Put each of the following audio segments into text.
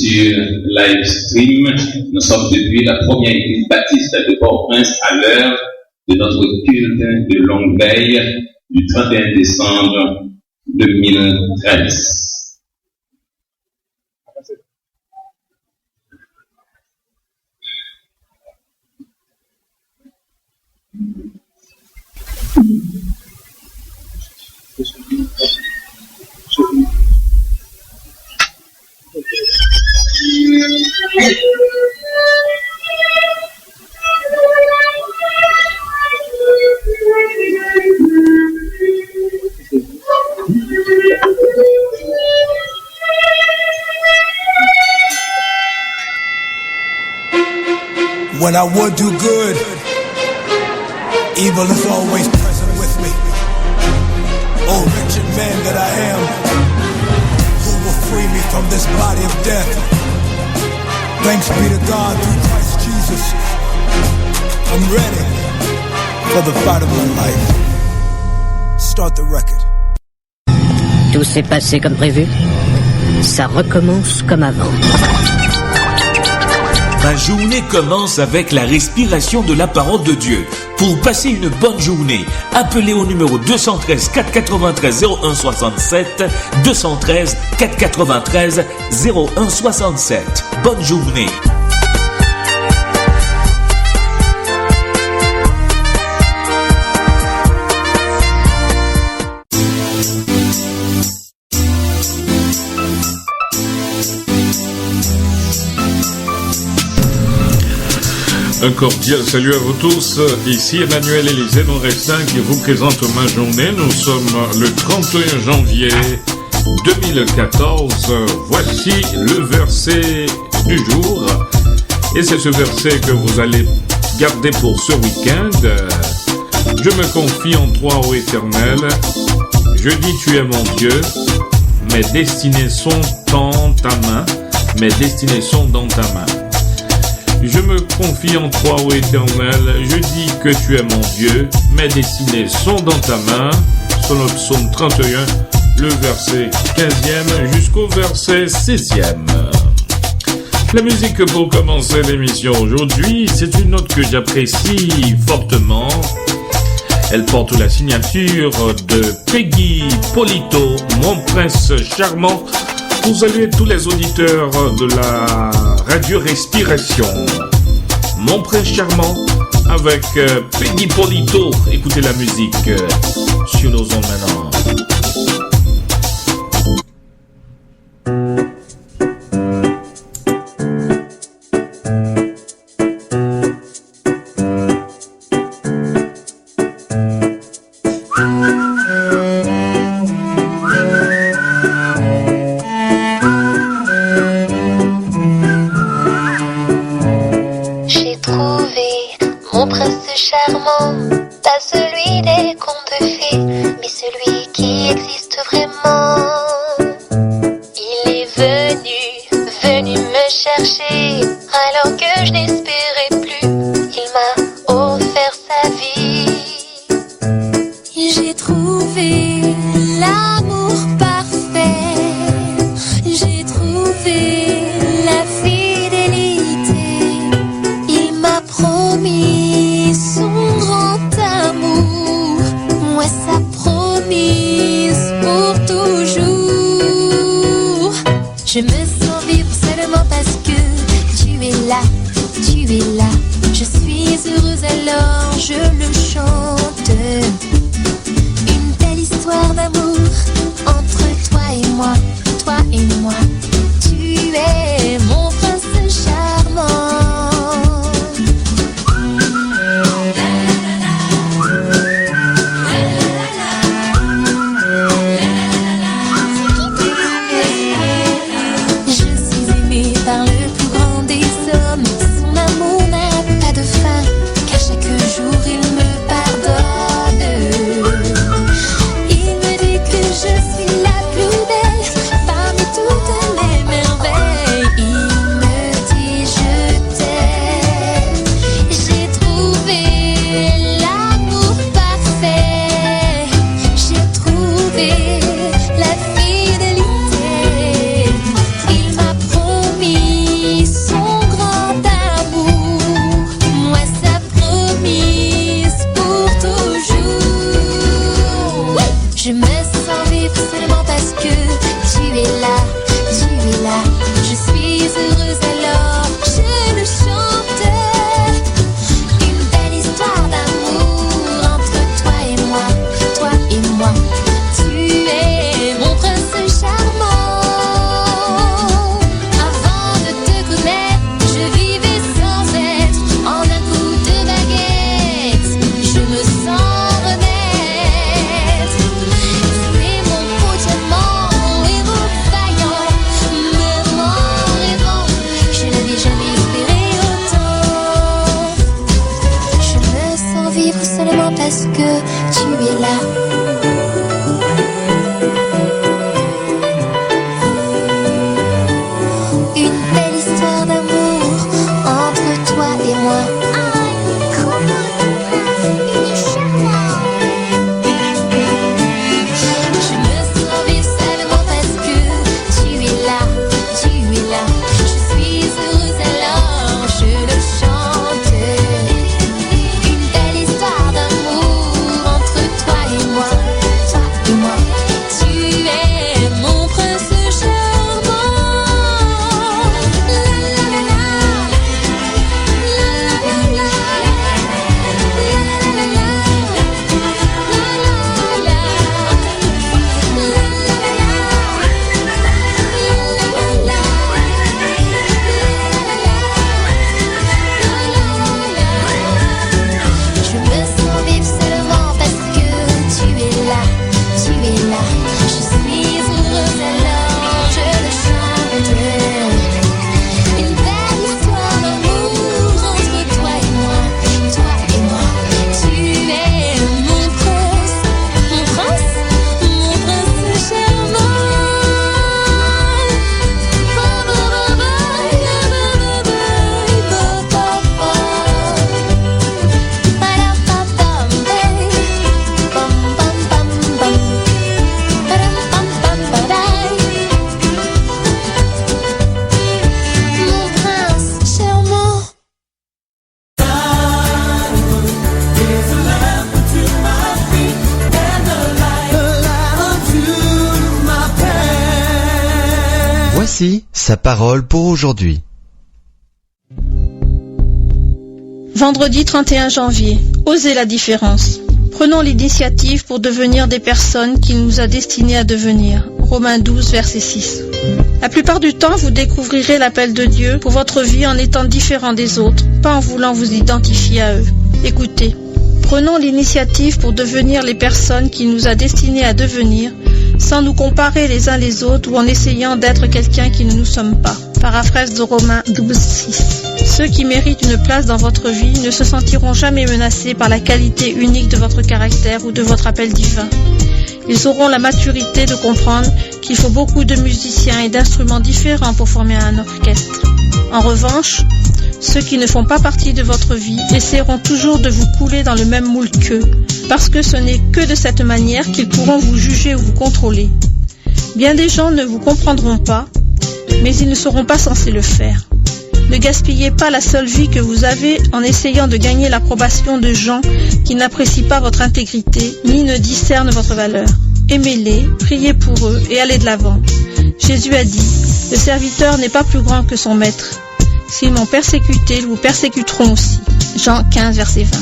sur live stream. Nous sommes depuis la première église baptiste de Port-au-Prince à l'heure de notre culte de longue veille du 31 décembre 2013. When I would do good, evil is always present with me. Oh, wretched man that I am, who will free me from this body of death? Thanks be to God through Christ Jesus. I'm ready for the fight of my life. Start the record. Tout s'est passé comme prévu. Ça recommence comme avant. Ma journée commence avec la respiration de la parole de Dieu. Pour passer une bonne journée, appelez au numéro 213 493 0167, 213 493 0167. Bonne journée. Un cordial salut à vous tous, ici Emmanuel Élisée Norestin qui vous présente ma journée. Nous sommes le 31 janvier 2014. Voici le verset du jour. Et c'est ce verset que vous allez garder pour ce week-end. Je me confie en toi, ô Éternel. Je dis, tu es mon Dieu. Mes destinées sont dans ta main. Mes destinées sont dans ta main. Je me confie en toi, ô Éternel, je dis que tu es mon Dieu, mes destinées sont dans ta main. Sur le psaume 31, le verset 15e jusqu'au verset 16e. La musique pour commencer l'émission aujourd'hui, c'est une note que j'apprécie fortement. Elle porte la signature de Peggy Polito, mon prince charmant, pour saluer tous les auditeurs de la Radio Respiration. Mon prince charmant avec Peggy Polito. Écoutez la musique sur nos ondes maintenant. Pas celui des contes de fées, mais celui qui existe vraiment. Il est venu me chercher, alors que je n'espérais plus. Il m'a offert sa vie. J'ai trouvé l'amour parfait. J'ai trouvé la fidélité. Il m'a promis son grand amour, moi sa promise pour toujours. Je me sens vivre seulement parce que tu es là, tu es là. Je suis heureuse alors je le chante. Une belle histoire d'amour entre toi et moi, toi et moi. Tu es mon prince charmant. Par le plus grand des hommes, son amour n'a pas de fin, car chaque jour il me pardonne. Il me dit que je suis la plus belle, que tu es là. Une belle histoire d'amour entre toi et moi. Je me sens vivre seulement parce que tu es là, tu es là. Je suis heureuse alors je le chante. Une belle histoire d'amour entre toi et moi, toi et moi. Tu es mon prince charmant. Je me sens vivre seulement parce que tu es là, tu es là. Je suis heureuse alors je le chante. Une belle histoire d'amour entre toi et moi, toi et moi. Tu es mon prince, mon prince, mon prince charmant. Mon prince charmant. Voici sa parole pour aujourd'hui. Vendredi 31 janvier. Osez la différence. Prenons l'initiative pour devenir des personnes qu'il nous a destinées à devenir. Romains 12, verset 6. La plupart du temps, vous découvrirez l'appel de Dieu pour votre vie en étant différent des autres, pas en voulant vous identifier à eux. Écoutez, prenons l'initiative pour devenir les personnes qu'il nous a destinées à devenir, sans nous comparer les uns les autres ou en essayant d'être quelqu'un qui ne nous sommes pas. Paraphrase de Romains 12, 6. Ceux qui méritent une place dans votre vie ne se sentiront jamais menacés par la qualité unique de votre caractère ou de votre appel divin. Ils auront la maturité de comprendre qu'il faut beaucoup de musiciens et d'instruments différents pour former un orchestre. En revanche, ceux qui ne font pas partie de votre vie essaieront toujours de vous couler dans le même moule qu'eux, parce que ce n'est que de cette manière qu'ils pourront vous juger ou vous contrôler. Bien des gens ne vous comprendront pas, mais ils ne seront pas censés le faire. Ne gaspillez pas la seule vie que vous avez en essayant de gagner l'approbation de gens qui n'apprécient pas votre intégrité ni ne discernent votre valeur. Aimez-les, priez pour eux et allez de l'avant. Jésus a dit, le serviteur n'est pas plus grand que son maître. S'ils m'ont persécuté, ils vous persécuteront aussi. Jean 15, verset 20.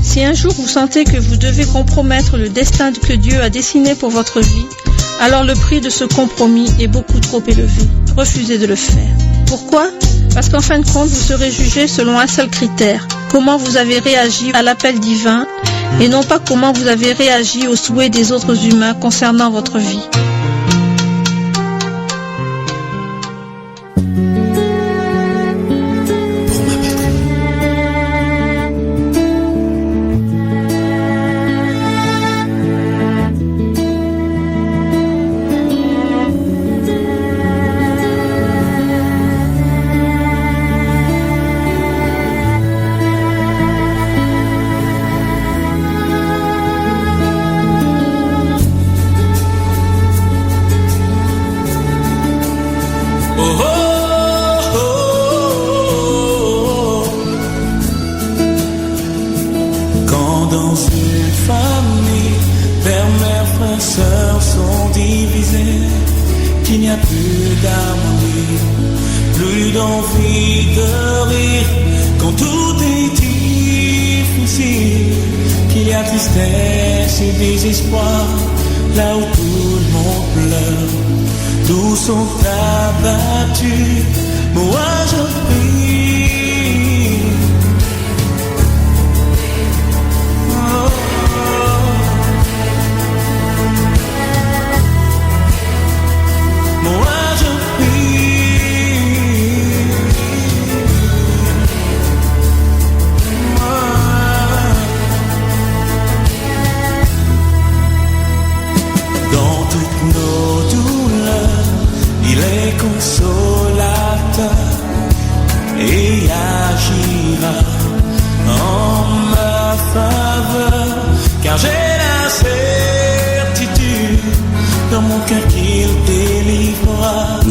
Si un jour vous sentez que vous devez compromettre le destin que Dieu a dessiné pour votre vie, alors le prix de ce compromis est beaucoup trop élevé. Refusez de le faire. Pourquoi ? Parce qu'en fin de compte, vous serez jugé selon un seul critère. Comment vous avez réagi à l'appel divin et non pas comment vous avez réagi aux souhaits des autres humains concernant votre vie.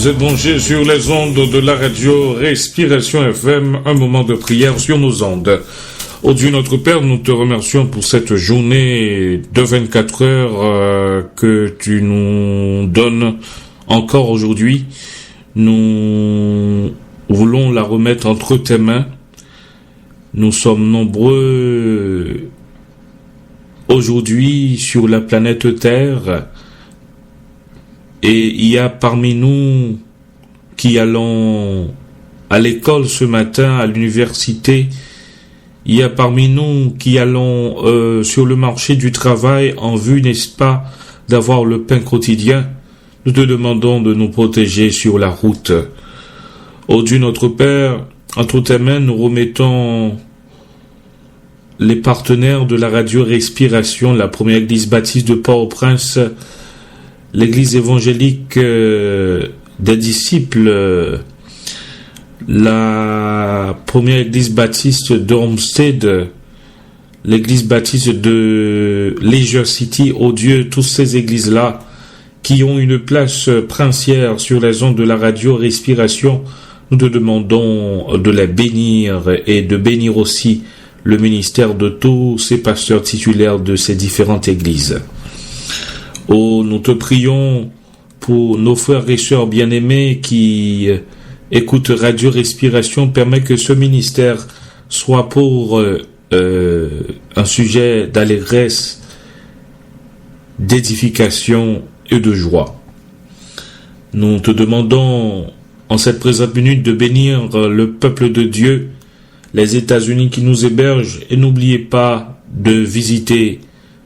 Vous êtes branchés sur les ondes de la radio Respiration FM, un moment de prière sur nos ondes. Ô Dieu notre Père, nous te remercions pour cette journée de 24 heures que tu nous donnes encore aujourd'hui. Nous voulons la remettre entre tes mains. Nous sommes nombreux aujourd'hui sur la planète Terre et il y a parmi nous qui allons à l'école ce matin, à l'université. Il y a parmi nous qui allons sur le marché du travail en vue, n'est-ce pas, d'avoir le pain quotidien. Nous te demandons de nous protéger sur la route. Ô Dieu notre Père, entre tes mains, nous remettons les partenaires de la radio Respiration, la première église baptiste de Port-au-Prince, l'église évangélique des disciples, la première église baptiste d'Olmsted, l'église baptiste de Leisure City, ô Dieu, toutes ces églises-là qui ont une place princière sur les ondes de la radio Respiration, nous te demandons de les bénir et de bénir aussi le ministère de tous ces pasteurs titulaires de ces différentes églises. Oh, nous te prions pour nos frères et sœurs bien-aimés qui écoutent Radio Respiration. Permets que ce ministère soit pour un sujet d'allégresse, d'édification et de joie. Nous te demandons en cette présente minute de bénir le peuple de Dieu, les États-Unis qui nous hébergent, et n'oubliez pas de visiter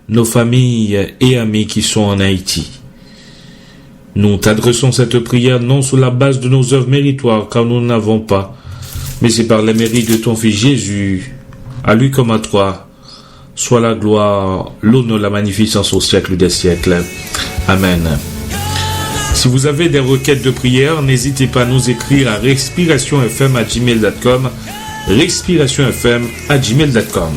nos familles et amis qui sont en Haïti. Nous t'adressons cette prière non sur la base de nos œuvres méritoires, car nous n'avons pas, mais c'est par les mérites de ton Fils Jésus, à lui comme à toi, soit la gloire, l'honneur, la magnificence au siècle des siècles. Amen. Si vous avez des requêtes de prière, n'hésitez pas à nous écrire à respirationfm@gmail.com, respirationfm@gmail.com.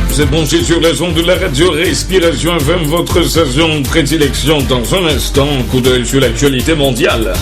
Vous êtes branchés sur les ondes de la radio Respiration FM, votre station de prédilection. Dans un instant, coup d'œil sur l'actualité mondiale.